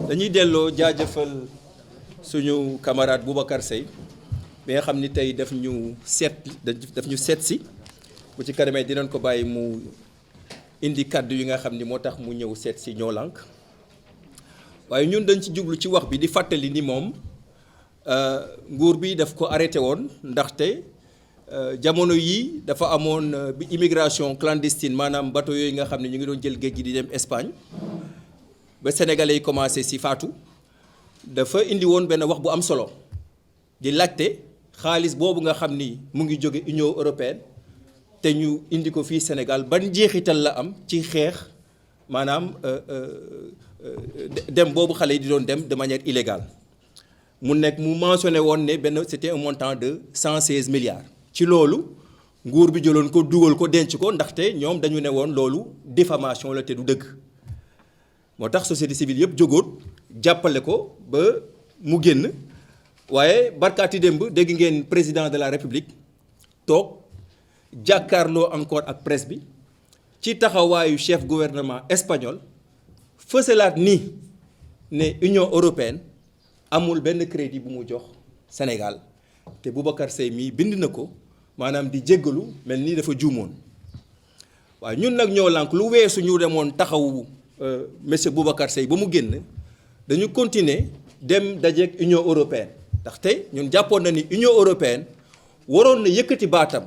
dañuy delloo jaajëfal suñu camarade Boubacar Seye bi nga xam ni tey daf ñu seet si bu ci kanamee dinañ ko bàyyi mu indi kàddu yi nga xam ni moo tax mu ñëw seet si Ñoo Lank waaye ñun dañ ci jublu ci wax bi di fàttali ni moom nguur bi daf ko arrêté woon ndaxte jamono yi dafa amoon bi immigration clandestine maanaam bateau yooyu nga xam ne ñu ngi doon jël géej gi di dem Espagne ba sénégalais yi commencé si faatu dafa indi woon benn wax bu am solo di laajte xaalis boobu nga xam ni mu ngi jóge Union européenne te ñu indi ko fii Sénégal ban jeexital la am ci xeex maanaam dem boobu xale yi di doon dem de manière illégale mu nekk mu mentionné woon ne benn c'était un montant de 116 milliards. ci loolu nguur bi jëloon ko dugal ko denc ko ndaxte ñoom dañu ne woon loolu diffamation la te du dëgg moo tax société civile yëpp jógoon jàppale ko ba mu génn waaye barkaati démb dégg ngeen président de la république toog jàkkaarloo encore ak presse bi ci taxawaayu chef gouvernement espagnol fësalaat ni ne Union européenne amul benn crédit bu mu jox Sénégal te Boubacar Seye mii bind na ko maanaam di jéggalu mel ni dafa juumoon waaye ñun nag Ñoo Lank lu weesu ñu demoon taxawu monsieur Boubacar Seye ba mu génn dañu continuer dem dajeek Union européenne ndaxte ñun jàppoon na ni Union européenne waroon na yëkkati baatam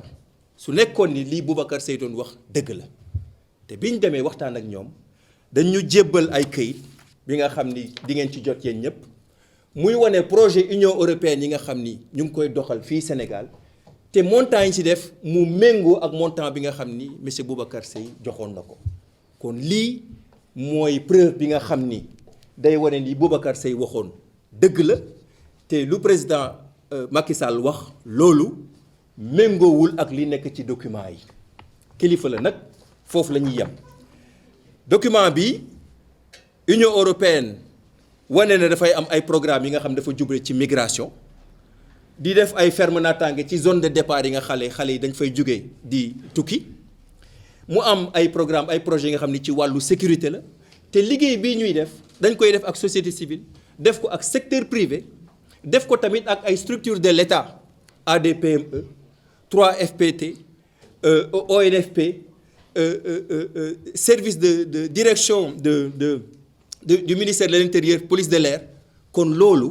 su nekkoon ni lii Boubacar Seye doon wax dëgg la te biñ demee waxtaan ak ñoom dañu jébbal ay këyit bi nga xam ni di ngeen ci jot yéen ñëpp muy wane projet Union européenne yi nga xam ni ñu ngi koy doxal fii Sénégal te montant yi ci def mu méngoo ak montant bi nga xam ni monsieur Boubacar Seye joxoon na ko kon lii mooy preuve bi nga xam ni day wane ni Boubacar Seye waxoon dëgg la te lu président Macky Sall wax loolu méngoowul ak li nekk ci document yi kilifa la nag foofu la ñuy yem document bi Union européenne wane na dafay am ay programme yi nga xam dafa juble ci migration di def ay ferme naataange ci zone de départ yi nga xale yi dañ fay jóge di tukki mu am ay programme ay projets yi nga xam ni ci wàllu sécurité la te liggéey bii ñuy def dañ koy def ak société civile def ko ak secteur privé def ko tamit ak ay structures de l'État ADPME 3FPT ONFP service de direction du ministère de l'Intérieur police de l'air kon loolu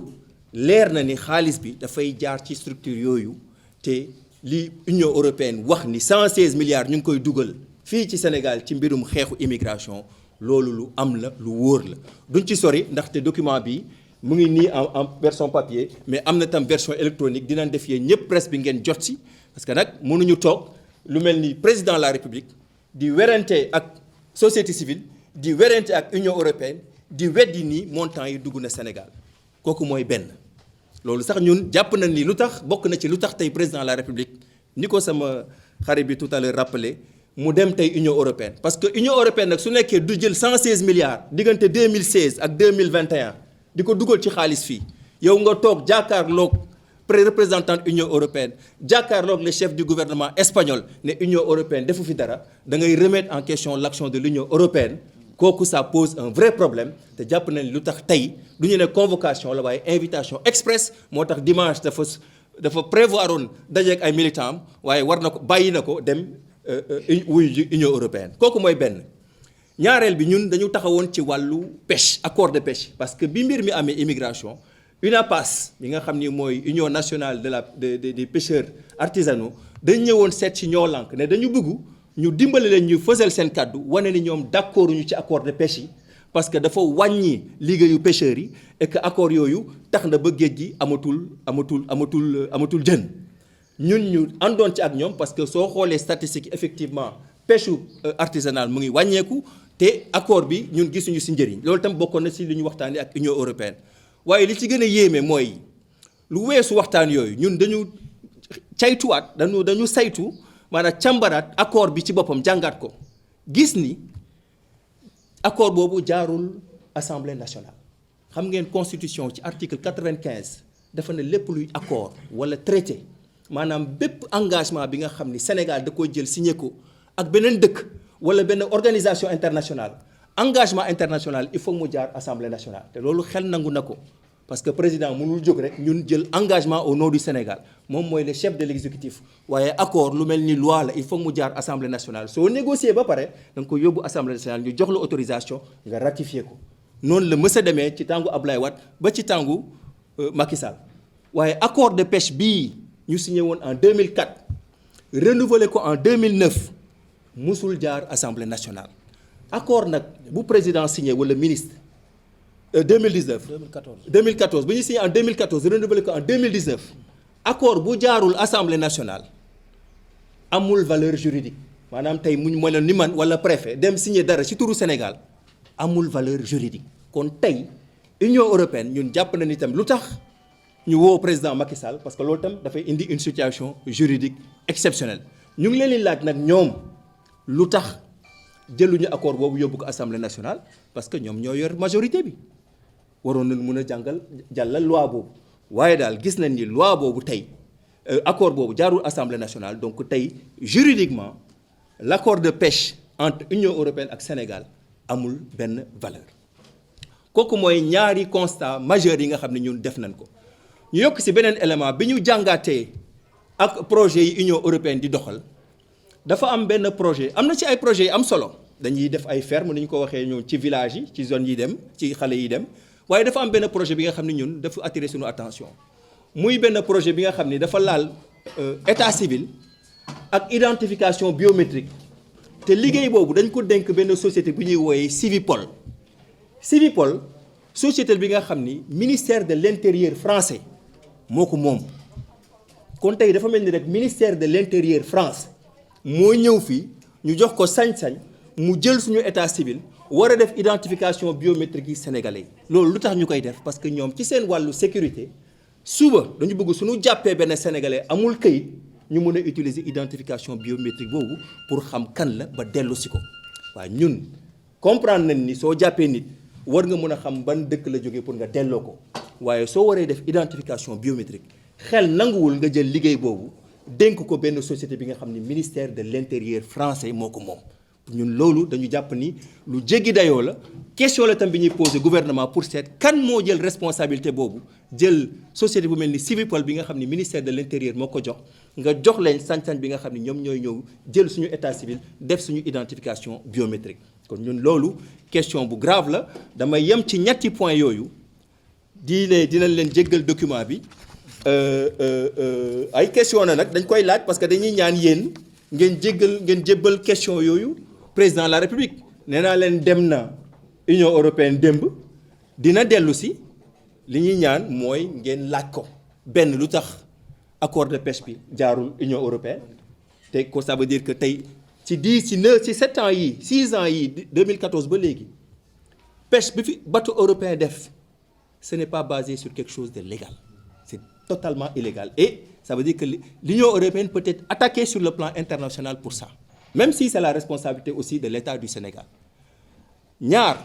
leer na ni xaalis bi dafay jaar ci structure yooyu te li Union européenne wax ni 116 milliards ñu ngi koy dugal fii ci Sénégal ci mbirum xeexu immigration loolu lu am la lu wóor la duñ ci sori ndaxte document bi mu ngi nii en version papier mais am na tam version électronique dinañ def yéen ñëpp presse bi ngeen jot si parce que nag mënuñu toog lu mel ni président de la République di werante ak société civile di werante ak Union européenne di weddi ni montant yi dugg na Sénégal kooku mooy benn loolu sax ñun jàpp nañ ni lu tax bokk na ci lu tax tey président de la République ni ko sama xarit bi tout à l'heure rappelé mu dem tey Union européenne parce que Union européenne nag su nekkee du jël 116 milliards diggante 2016 ak 2021 di ko dugal ci xaalis fii yow nga toog jàkkaarloog représentant Union européenne jàkkaarloog le chef du gouvernement espagnol ne Union européenne defu fi dara da ngay remettre en question l'action de l'Union européenne kooku ça pose un vrai problème te jàpp nañ lu tax tey du ñu ne convocation la waaye invitation express moo tax dimanche dafa prévoir woon dajeek ay militants am waaye war na ko bàyyi na ko dem wuyu Union européenne kooku mooy benn ñaareel bi ñun dañu taxawoon ci wàllu pêche accord de pêche parce que bi mbir mi amee immigration UNAPAS bi nga xam ni mooy Union nationale des pêcheurs artisanaux dañ ñëwoon seet ci Ñoo Lank ne dañu bëgg ñu dimbali leen ñu fësal seen kàddu wane ni ñoom d'accord ñu ci accord de pêche yi parce que dafa wàññi liggéeyu pêcheurs yi et que accord yooyu tax na ba géej gi amatul jën ñun ñu àndoon ci ak ñoom parce que soo xoolee statistiques yi effectivement pêche artisanale mu ngi wàññeeku te accord bi ñun gisuñu si njëriñ loolu tam bokkoon na si li ñu waxtaanee ak Union européenne waaye li ci gën a yéeme mooy lu weesu waxtaan yooyu ñun dañu caytuwaat dañu saytu maanaam càmbaraat accord bi ci boppam jàngaat ko gis ni accord boobu jaarul assemblée nationale xam ngeen constitution ci article 95 dafa ne lépp luy accord wala traité maanaam bépp engagement bi nga xam ni Sénégal da koy jël signé ko ak beneen dëkk wala benn organisation internationale engagement international il faut mu jaar assemblée nationale te loolu xel nangu na ko parce que président mënul jóg rek ñun jël engagement au nom du Sénégal moom mooy le chef de l'exécutif waaye accord lu mel ni loi la il faut mu jaar assemblée nationale soo négocier ba pare da nga ko yóbbu assemblée nationale ñu jox la autorisation nga ratifier ko noonu la mës a demee ci tàngu Ablaye Wade ba ci tàngu Macky Sall waaye accord de pêche bii ñu signé woon en 2004 renouvelé ko en 2009 musul jaar assemblée nationale accord nag bu président signé wala ministre 2014 bu ñu signé en 2014 renouvelé ko en 2019 accord bu jaarul assemblée nationale amul valeur juridique maanaam tey muñ mën ni man wala préfet dem signé dara ci turu Sénégal amul valeur juridique kon tey Union européenne ñun jàpp na ni tam lu tax ñu woo président Macky Sall parce que loolu tam dafay indi une situation juridique exceptionnelle ñu ngi leen di laaj nag ñoom lu tax jëluñu accord boobu yóbbu ko assemblée nationale parce que ñoom ñoo yor majorité bi waroon nañ mën a jàllal loi boobu waaye daal gis nañ ni loi boobu tey accord boobu jaarul assemblée nationale donc tey juridiquement l'accord de pêche entre Union européenne ak Sénégal amul benn valeur kooku mooy ñaari constat majeur yi nga xam ne ñun def nañ ko ñu yokk ci beneen élément bi ñu jàngaatee ak projet yi Union européenne di doxal dafa am benn projet am na ci ay projets yi am solo dañuy def ay ferme ni ñu ko waxee ñoom ci village yi ci zone yi dem ci xale yi dem waaye dafa am benn projet bi nga xam ne ñun dafa attirer suñu attention muy benn projet bi nga xam ne dafa laal état civil ak identification biométrique te liggéey boobu dañ ko dénk benn société bu ñuy wooyee Civipol société bi nga xam ni ministère de l'intérieur français moo ko moom kon tey dafa mel ni rek ministère de l'intérieur France moo ñëw fii ñu jox ko sañ-sañ mu jël suñu état civil war a def identification biométrique yi sénégalais yi loolu lu tax ñu koy def parce que ñoom ci seen wàllu sécurité suba dañu bëgg suñu jàppee benn sénégalais amul këyit ñu mën a utiliser identification biométrique boobu pour xam kan la ba dellu si ko waaw ñun comprendre nañ ni soo jàppee nit war nga mën a xam ban dëkk la jógee pour nga delloo ko waaye soo waree def identification biométrique xel nanguwul nga jël liggéey boobu dénk ko benn société bi nga xam ni ministère de l'intérieur français moo ko moom ñun loolu dañu jàpp ni lu jéggi dayoo la question la tam bi ñuy poser gouvernement pour seet kan moo jël responsabilité boobu jël société bu mel ni Civipol bi nga xam ni ministère de l'intérieur moo ko jox nga jox leen sañ-sañ bi nga xam ni ñoom ñooy ñëw jël suñu état civil def suñu identification biométrique kon ñun loolu question bu grave la damay yem ci ñetti point yooyu dinañ leen jéggal document bi ay question na nag dañ koy laaj parce que dañuy ñaan yéen ngeen jébbal question yooyu président de la république nee naa leen dem na Union européenne démb dina dellu si li ñuy ñaan mooy ngeen laaj ko benn lu tax accord de pêche bi jaarul Union européenne te ko ça veut dire que tey ci 7 ans yi 6 ans yi 2014 ba léegi pêche bi fi bateau européen def ce n'est pas basé sur quelque chose de légal c'est totalement illégal et ça veut dire que l'Union européenne peut être attaquée sur le plan international pour ça même si c'est la responsabilité aussi de l'État du Sénégal ñaar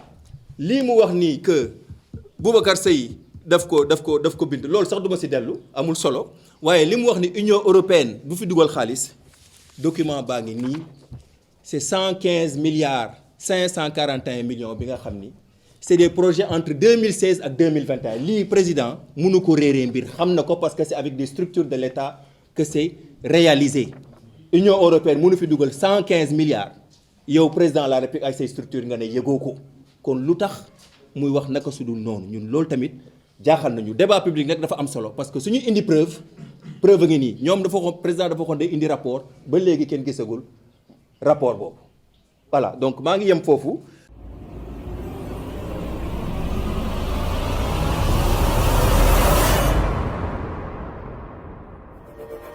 lii mu wax nii que Boubacar Seye daf ko bind loolu sax duma ci dellu amul solo waaye li mu wax ni Union européenne bu fi dugal xaalis document baa ngi nii c'est 115 milliards 541 millions bi nga xam ni c'est des projets entre 2016 ak 2021 lii président mënu ko réeree mbir xam na ko parce que c'est avec des structures de l'État que c'est réalisé Union européenne mënu fi dugal 115 milliards yow président de la République ak say structures nga ne yëgoo ko kon lu tax muy wax naka su dul noonu ñun loolu tamit jaaxal nañu débat public nag dafa am solo parce que suñu indi preuve ngi nii ñoom dafa ko président dafa ko day indi rapport ba léegi kenn gisagul rapport boobu voilà donc maa ngi yem foofu